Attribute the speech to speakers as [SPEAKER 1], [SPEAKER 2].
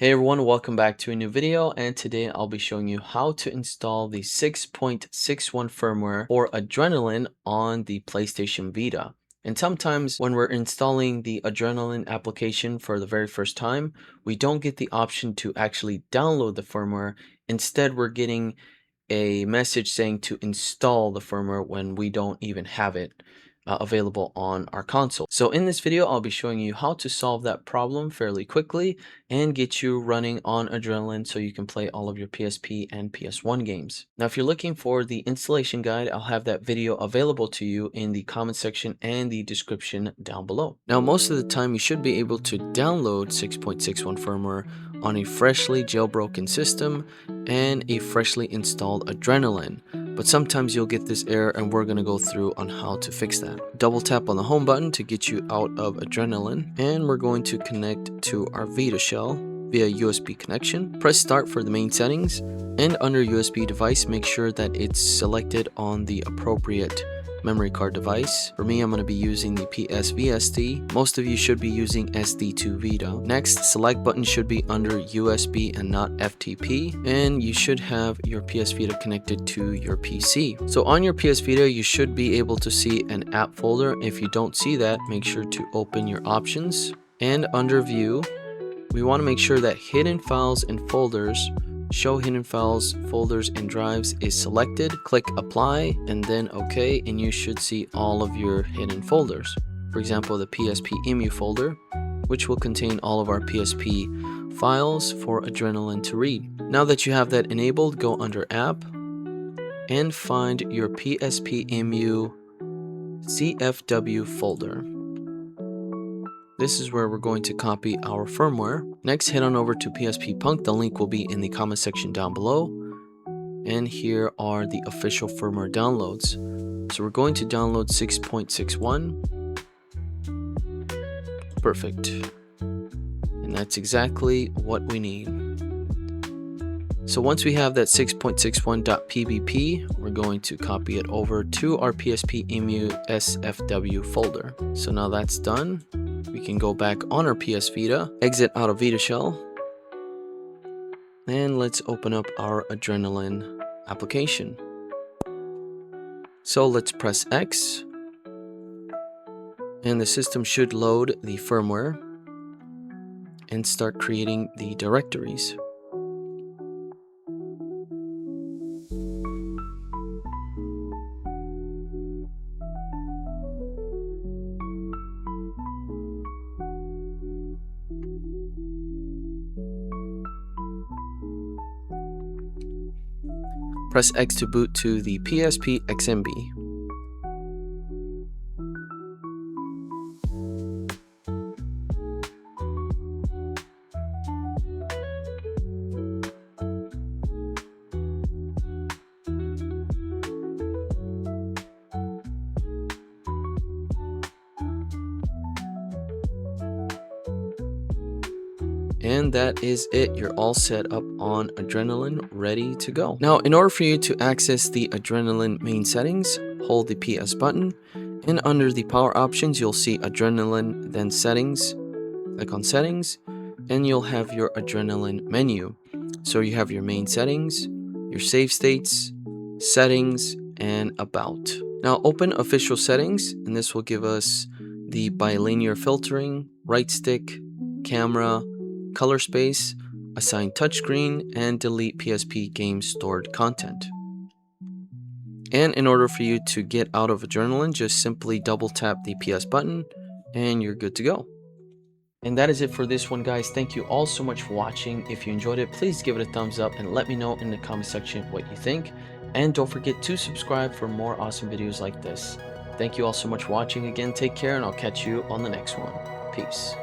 [SPEAKER 1] Hey everyone, welcome back to a new video, and today I'll be showing you how to install the 6.61 firmware for Adrenaline on the PlayStation Vita. And sometimes when we're installing the Adrenaline application for the very first time, we don't get the option to actually download the firmware. Instead, we're getting a message saying to install the firmware when we don't even have it available on our console. So in this video, I'll be showing you how to solve that problem fairly quickly and get you running on Adrenaline so you can play all of your PSP and PS1 games. Now, if you're looking for the installation guide, I'll have that video available to you in the comment section and the description down below. Now, most of the time, you should be able to download 6.61 firmware on a freshly jailbroken system and a freshly installed Adrenaline. But sometimes you'll get this error, and we're going to go through on how to fix that. Double tap on the home button to get you out of Adrenaline, and we're going to connect to our Vita shell via USB connection. Press start for the main settings, and under USB device, make sure that it's selected on the appropriate memory card device. For me, I'm going to be using the PS VST. Most of you should be using SD2 Vita. Next, select button should be under USB and not FTP, and you should have your PS Vita connected to your PC. So on your PS Vita, you should be able to see an app folder. If you don't see that, make sure to open your options, and under view, we want to make sure that hidden files and folders, show hidden files, folders, and drives is selected. Click apply and then OK, and you should see all of your hidden folders. For example, the PSP EMU folder, which will contain all of our PSP files for Adrenaline to read. Now that you have that enabled, go under app and find your PSP EMU CFW folder. This is where we're going to copy our firmware. Next, head on over to PSP Punk. The link will be in the comment section down below. And here are the official firmware downloads. So we're going to download 6.61. Perfect. And that's exactly what we need. So once we have that 6.61.pbp, we're going to copy it over to our PSP EMU SFW folder. So now that's done, we can go back on our PS Vita, exit out of Vita shell, and let's open up our Adrenaline application. So let's press X, and the system should load the firmware and start creating the directories. Press X to boot to the PSP XMB. And that is it. You're all set up on Adrenaline, ready to go. Now, in order for you to access the Adrenaline main settings, hold the PS button, and under the power options, you'll see Adrenaline, then settings. Click on settings, and you'll have your Adrenaline menu. So you have your main settings, your save states, settings, and about. Now open official settings, and this will give us the bilinear filtering, right stick, camera, color space, assign touchscreen, and delete PSP game stored content. And in order for you to get out of Adrenaline, just simply double tap the PS button and you're good to go. And that is it for this one, guys. Thank you all so much for watching. If you enjoyed it, please give it a thumbs up and let me know in the comment section what you think. And don't forget to subscribe for more awesome videos like this. Thank you all so much for watching. Again, take care, and I'll catch you on the next one. Peace.